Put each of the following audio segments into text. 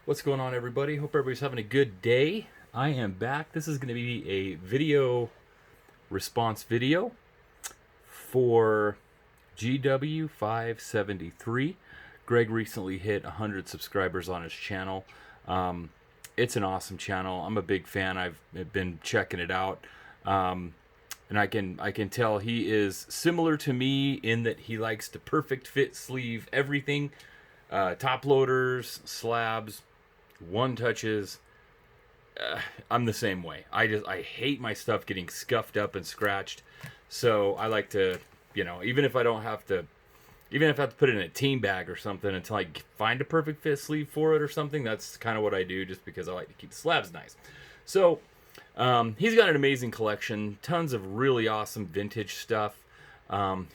What's going on, everybody? Hope everybody's having a good day. I am back. This is going to be a video response video for GW573. Greg recently hit 100 subscribers on his channel. It's an awesome channel. I'm a big fan. I've been checking it out. And I can tell he is similar to me in that he likes to perfect fit sleeve everything. Top loaders, slabs, one touches. I'm the same way. I hate my stuff getting scuffed up and scratched. So I like to, even if I don't have to, even if I have to put it in a team bag or something until I find a perfect fit sleeve for it or something, that's kind of what I do just because I like to keep the slabs nice. So he's got an amazing collection, tons of really awesome vintage stuff.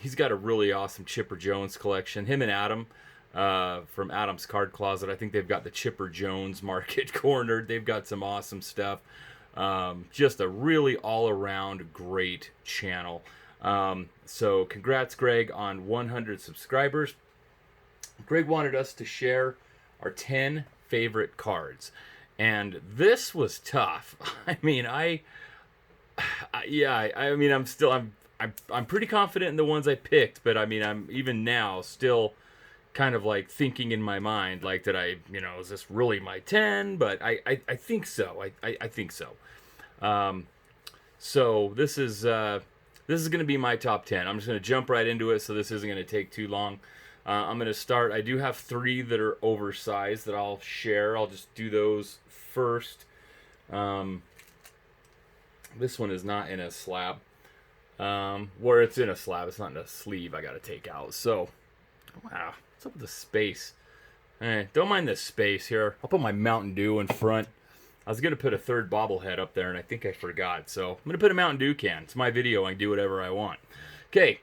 He's got a really awesome Chipper Jones collection. Him and Adam from Adam's Card Closet, I think they've got the Chipper Jones market cornered. They've got some awesome stuff. Just a really all-around great channel. So congrats, Greg, on 100 subscribers. Greg wanted us to share our 10 favorite cards. And this was tough. I mean, I'm pretty confident in the ones I picked, but I mean, I'm even now still kind of like thinking in my mind, like, that is this really my 10? But I think so. I think so. So this is going to be my top 10. I'm just going to jump right into it, so this isn't going to take too long. I'm going to start. I do have 3 that are oversized that I'll share. I'll just do those first. This one is not in a slab. Where it's in a slab, it's not in a sleeve I got to take out. So, wow, what's up with the space? Don't mind the space here. I'll put my Mountain Dew in front. I was going to put a third bobblehead up there, and I think I forgot. So I'm going to put a Mountain Dew can. It's my video. I can do whatever I want. Okay,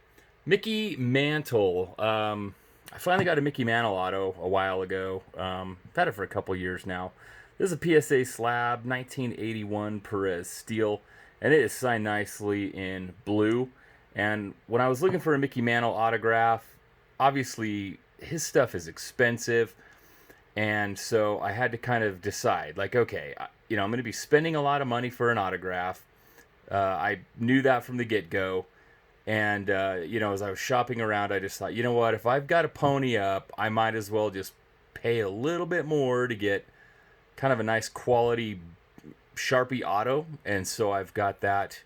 Mickey Mantle. I finally got a Mickey Mantle auto a while ago. I've had it for a couple years now. This is a PSA slab, 1981 Perez steel, and it is signed nicely in blue. And when I was looking for a Mickey Mantle autograph, obviously his stuff is expensive, and so I had to kind of decide, like, okay, I'm going to be spending a lot of money for an autograph. I knew that from the get-go. And, as I was shopping around, I just thought, you know what, if I've got to pony up, I might as well just pay a little bit more to get kind of a nice quality Sharpie auto. And so I've got that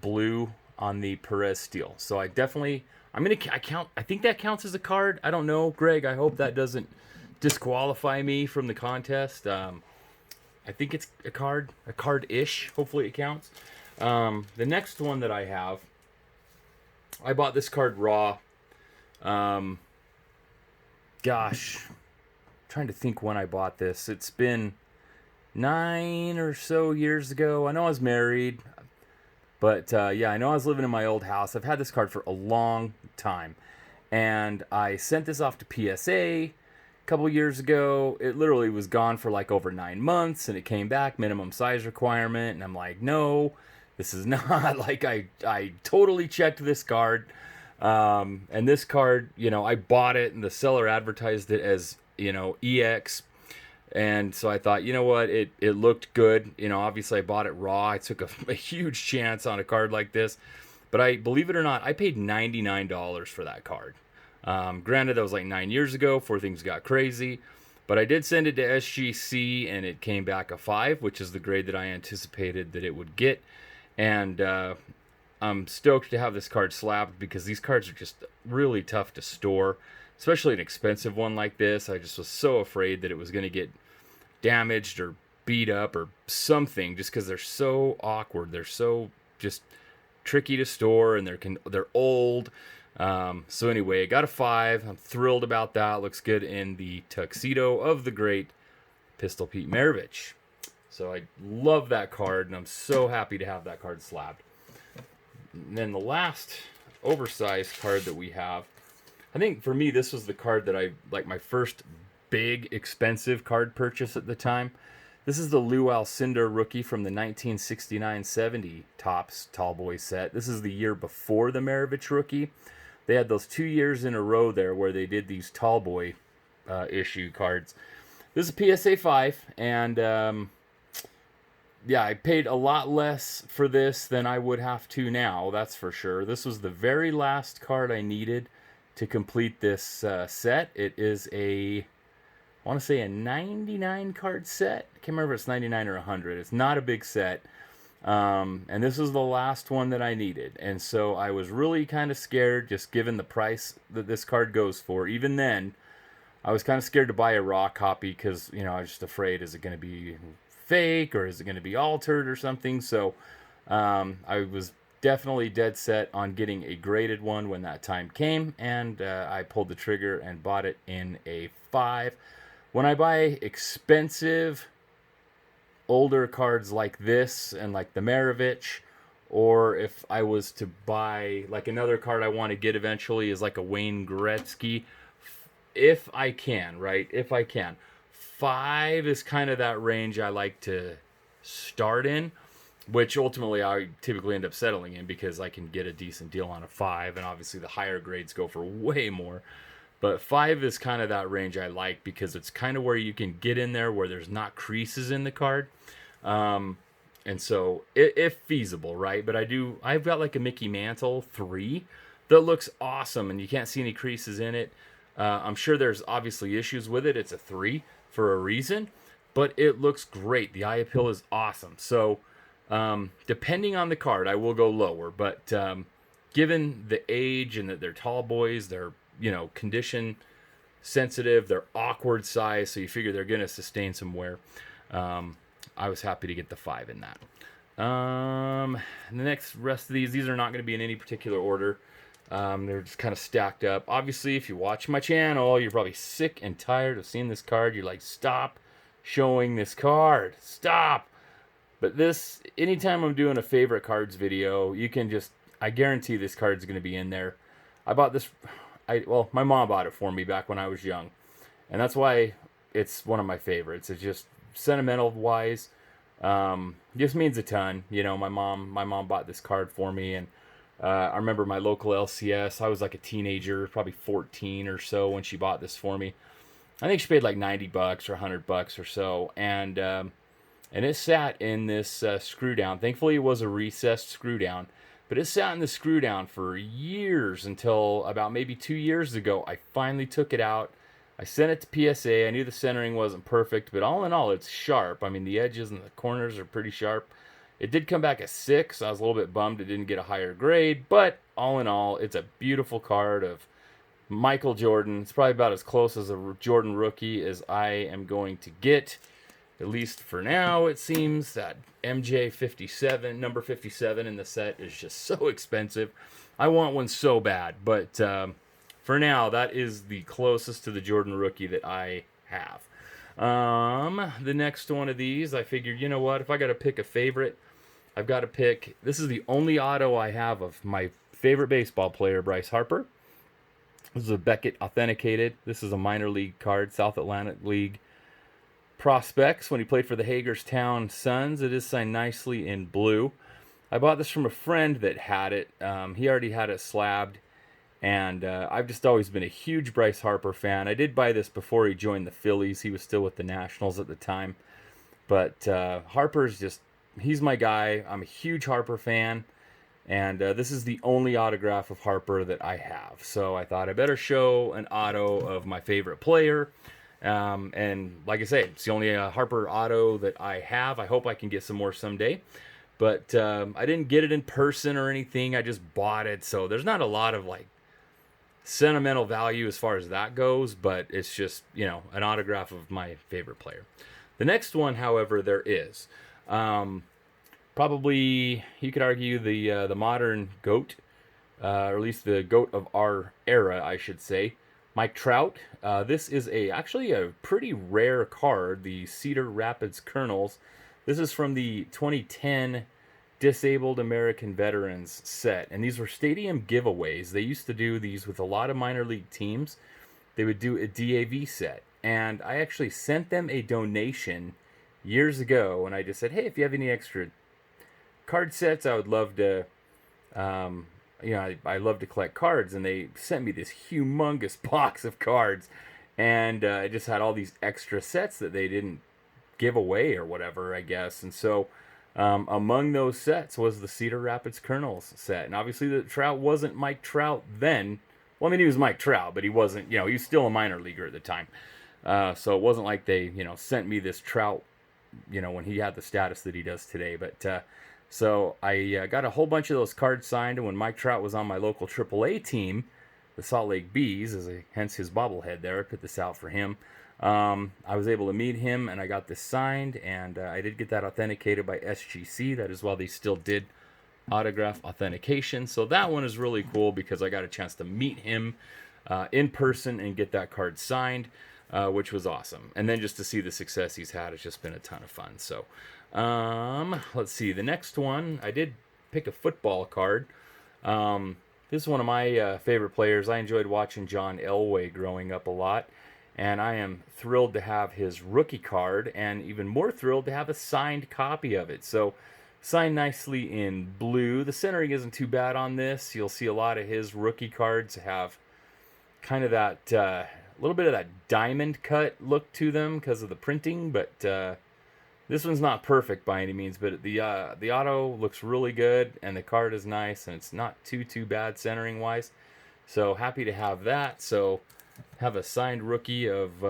blue on the Perez steel. So I definitely, I think that counts as a card. I don't know, Greg. I hope that doesn't disqualify me from the contest. I think it's a card-ish. Hopefully it counts. The next one that I have, I bought this card raw. Trying to think when I bought this. It's been 9 or so years ago. I know I was married, but I know I was living in my old house. I've had this card for a long time, and I sent this off to PSA a couple years ago. It literally was gone for like over 9 months, and it came back, minimum size requirement, and I'm like, no. This is not like I totally checked this card. And this card, I bought it and the seller advertised it as, EX. And so I thought, you know what, it looked good. Obviously I bought it raw. I took a huge chance on a card like this. But believe it or not, I paid $99 for that card. Granted, that was like 9 years ago before things got crazy. But I did send it to SGC and it came back a 5, which is the grade that I anticipated that it would get. And I'm stoked to have this card slabbed because these cards are just really tough to store, especially an expensive one like this. I just was so afraid that it was going to get damaged or beat up or something just because they're so awkward. They're so just tricky to store, and they're old. So anyway, I got a 5. I'm thrilled about that. Looks good in the tuxedo of the great Pistol Pete Maravich. So I love that card, and I'm so happy to have that card slabbed. And then the last oversized card that we have, I think for me this was the card that my first big expensive card purchase at the time. This is the Lou Alcindor rookie from the 1969-70 Topps Tall Boy set. This is the year before the Maravich rookie. They had those 2 years in a row there where they did these Tall Boy issue cards. This is a PSA 5, and yeah, I paid a lot less for this than I would have to now, that's for sure. This was the very last card I needed to complete this set. It is I want to say a 99 card set. I can't remember if it's 99 or 100. It's not a big set. And this is the last one that I needed. And so I was really kind of scared, just given the price that this card goes for. Even then, I was kind of scared to buy a raw copy because, I was just afraid, is it going to be fake or is it going to be altered or something? So I was definitely dead set on getting a graded one when that time came, and I pulled the trigger and bought it in a 5. When I buy expensive older cards like this and like the Maravich, or if I was to buy like another card I want to get eventually is like a Wayne Gretzky, if I can, right? If I can. 5 is kind of that range I like to start in, which ultimately I typically end up settling in because I can get a decent deal on a 5, and obviously the higher grades go for way more. But 5 is kind of that range I like because it's kind of where you can get in there where there's not creases in the card. And so, if feasible, right? But I've got like a Mickey Mantle 3 that looks awesome, and you can't see any creases in it. I'm sure there's obviously issues with it. It's a 3 for a reason, but it looks great. The eye appeal is awesome. So, depending on the card, I will go lower. But given the age and that they're tall boys, they're condition sensitive, they're awkward size, so you figure they're going to sustain some wear. I was happy to get the 5 in that. The rest of these are not going to be in any particular order. They're just kind of stacked up. Obviously, if you watch my channel, you're probably sick and tired of seeing this card. You're like, stop showing this card. Stop. But this, anytime I'm doing a favorite cards video, I guarantee this card's going to be in there. I bought this, my mom bought it for me back when I was young. And that's why it's one of my favorites. It's just sentimental wise, just means a ton. My mom bought this card for me, and I remember my local LCS. I was like a teenager, probably 14 or so when she bought this for me. I think she paid like $90 or $100 or so, and it sat in this screw down. Thankfully, it was a recessed screw down, but it sat in the screw down for years until about maybe 2 years ago. I finally took it out. I sent it to PSA. I knew the centering wasn't perfect, but all in all, it's sharp. I mean, the edges and the corners are pretty sharp. It did come back a 6. I was a little bit bummed it didn't get a higher grade, but all in all, it's a beautiful card of Michael Jordan. It's probably about as close as a Jordan rookie as I am going to get, at least for now. It seems that MJ57, number 57 in the set, is just so expensive. I want one so bad, but for now, that is the closest to the Jordan rookie that I have. The next one of these, I figured, you know what, if I got to pick a favorite, I've got to pick, this is the only auto I have of my favorite baseball player, Bryce Harper. This is a Beckett authenticated. This is a minor league card, South Atlantic League prospects when he played for the Hagerstown Suns. It is signed nicely in blue. I bought this from a friend that had it. He already had it slabbed. And I've just always been a huge Bryce Harper fan. I did buy this before he joined the Phillies. He was still with the Nationals at the time. But Harper's just, he's my guy. I'm a huge Harper fan. And this is the only autograph of Harper that I have. So I thought I better show an auto of my favorite player. And like I say, it's the only Harper auto that I have. I hope I can get some more someday. But I didn't get it in person or anything. I just bought it. So there's not a lot of like sentimental value as far as that goes, but it's just, an autograph of my favorite player. The next one, however, there is probably, you could argue, the modern GOAT, or at least the GOAT of our era, I should say, Mike Trout. This is actually a pretty rare card, the Cedar Rapids Colonels. This is from the 2010 Disabled American Veterans set, and these were stadium giveaways. They used to do these with a lot of minor league teams. They would do a DAV set, and I actually sent them a donation years ago, and I just said, hey, if you have any extra card sets, I would love to, I love to collect cards, and they sent me this humongous box of cards, and it just had all these extra sets that they didn't give away or whatever, I guess. And so among those sets was the Cedar Rapids Kernels set. And obviously the Trout wasn't Mike Trout then. Well, I mean, he was Mike Trout, but he wasn't, he was still a minor leaguer at the time. So it wasn't like they, sent me this Trout, when he had the status that he does today. But so I got a whole bunch of those cards signed. And when Mike Trout was on my local AAA team, the Salt Lake Bees, hence his bobblehead there, I put this out for him. I was able to meet him, and I got this signed, and I did get that authenticated by SGC. That is while they still did autograph authentication. So that one is really cool because I got a chance to meet him in person and get that card signed, which was awesome. And then just to see the success he's had, it's just been a ton of fun. So let's see. The next one, I did pick a football card. This is one of my favorite players. I enjoyed watching John Elway growing up a lot. And I am thrilled to have his rookie card, and even more thrilled to have a signed copy of it. So, signed nicely in blue. The centering isn't too bad on this. You'll see a lot of his rookie cards have kind of that, a little bit of that diamond cut look to them because of the printing. But this one's not perfect by any means. But the auto looks really good, and the card is nice, and it's not too bad centering wise. So, happy to have that. So, have a signed rookie of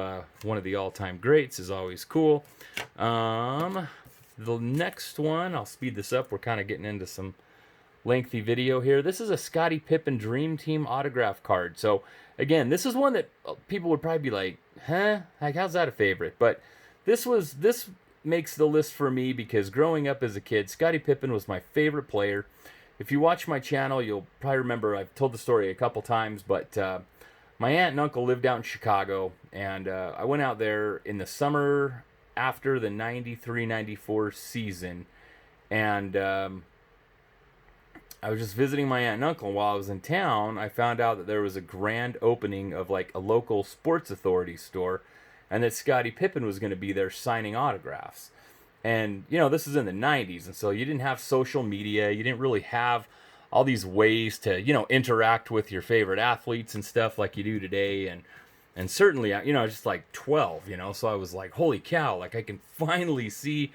one of the all-time greats is always cool. The next one, I'll speed this up. We're kind of getting into some lengthy video here. This is a Scottie Pippen Dream Team autograph card. So, again, this is one that people would probably be like, huh? Like, how's that a favorite? But this makes the list for me because growing up as a kid, Scottie Pippen was my favorite player. If you watch my channel, you'll probably remember I've told the story a couple times, but my aunt and uncle lived out in Chicago, and I went out there in the summer after the 93-94 season, and I was just visiting my aunt and uncle. While I was in town, I found out that there was a grand opening of like a local Sports Authority store, and that Scottie Pippen was going to be there signing autographs. And, this is in the 90s, and so you didn't have social media, you didn't really have all these ways to, interact with your favorite athletes and stuff like you do today. And certainly, I was just like 12, so I was like, holy cow, like I can finally see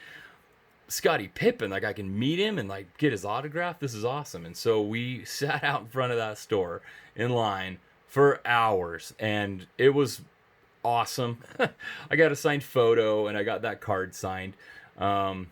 Scottie Pippen. Like I can meet him and like get his autograph. This is awesome. And so we sat out in front of that store in line for hours, and it was awesome. I got a signed photo, and I got that card signed.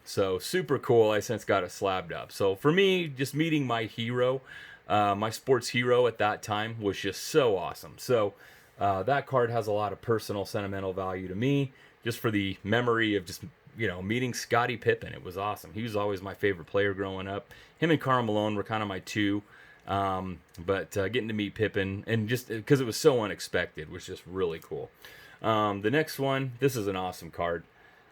So super cool. I since got it slabbed up. So for me, just meeting my hero, my sports hero at that time was just so awesome. So, that card has a lot of personal sentimental value to me just for the memory of just, meeting Scottie Pippen. It was awesome. He was always my favorite player growing up. Him and Karl Malone were kind of my two. But getting to meet Pippen and just because it was so unexpected was just really cool. The next one, this is an awesome card.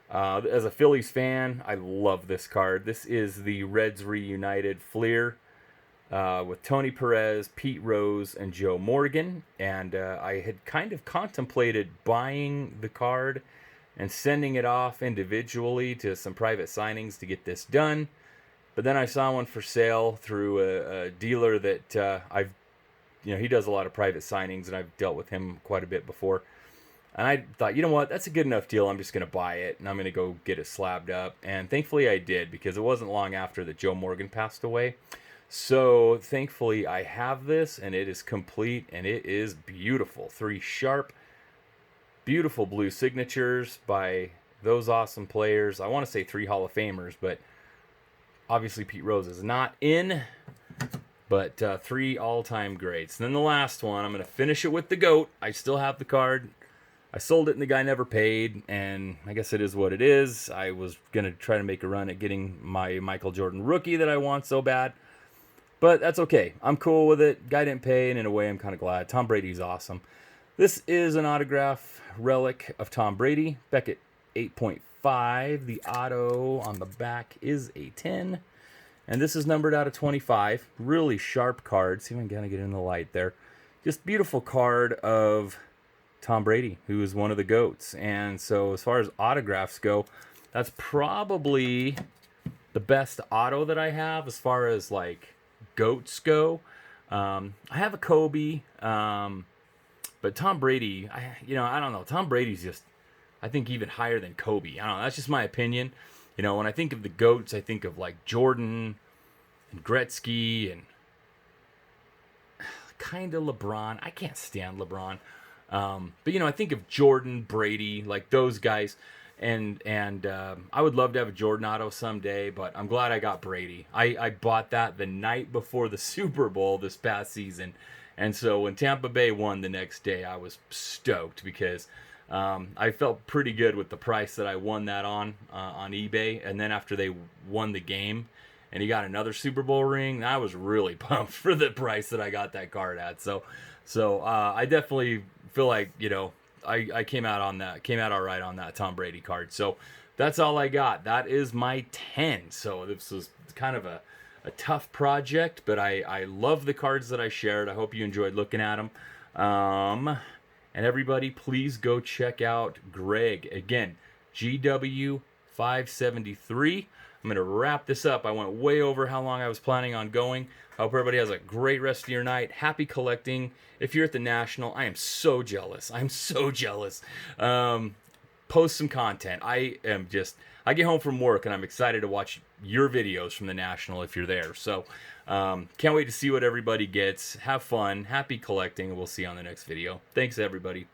As a Phillies fan, I love this card. This is the Reds Reunited Fleer with Tony Perez, Pete Rose, and Joe Morgan. And I had kind of contemplated buying the card and sending it off individually to some private signings to get this done. But then I saw one for sale through a dealer that he does a lot of private signings, and I've dealt with him quite a bit before. And I thought, you know what, that's a good enough deal. I'm just going to buy it, and I'm going to go get it slabbed up. And thankfully I did, because it wasn't long after that Joe Morgan passed away. So thankfully I have this, and it is complete, and it is beautiful. 3 sharp, beautiful blue signatures by those awesome players. I want to say 3 Hall of Famers, but obviously Pete Rose is not in. But 3 all-time greats. And then the last one, I'm going to finish it with the GOAT. I still have the card. I sold it and the guy never paid, and I guess it is what it is. I was going to try to make a run at getting my Michael Jordan rookie that I want so bad, but that's okay. I'm cool with it. Guy didn't pay, and in a way I'm kind of glad. Tom Brady's awesome. This is an autograph relic of Tom Brady, Beckett 8.5. The auto on the back is a 10, and this is numbered out of 25. Really sharp card. See if I can kind of get in the light there. Just beautiful card of Tom Brady, who is one of the GOATs. And so as far as autographs go, that's probably the best auto that I have as far as like GOATs go. I have a Kobe, But Tom Brady, I don't know. Tom Brady's just, I think, even higher than Kobe. I don't know. That's just my opinion. When I think of the GOATs, I think of like Jordan and Gretzky and kind of LeBron. I can't stand LeBron. But I think of Jordan, Brady, like those guys. And I would love to have a Jordan auto someday, but I'm glad I got Brady. I bought that the night before the Super Bowl this past season. And so when Tampa Bay won the next day, I was stoked because I felt pretty good with the price that I won that on eBay. And then after they won the game and he got another Super Bowl ring, I was really pumped for the price that I got that card at. So I definitely feel like, I came out all right on that Tom Brady card. So that's all I got. That is my 10. So this was kind of a tough project, but I love the cards that I shared. I hope you enjoyed looking at them. And everybody, please go check out Greg. Again, GW573. I'm going to wrap this up. I went way over how long I was planning on going. I hope everybody has a great rest of your night. Happy collecting. If you're at the National, I am so jealous. I'm so jealous. Post some content. I get home from work and I'm excited to watch your videos from the National if you're there. So can't wait to see what everybody gets. Have fun. Happy collecting. And we'll see you on the next video. Thanks, everybody.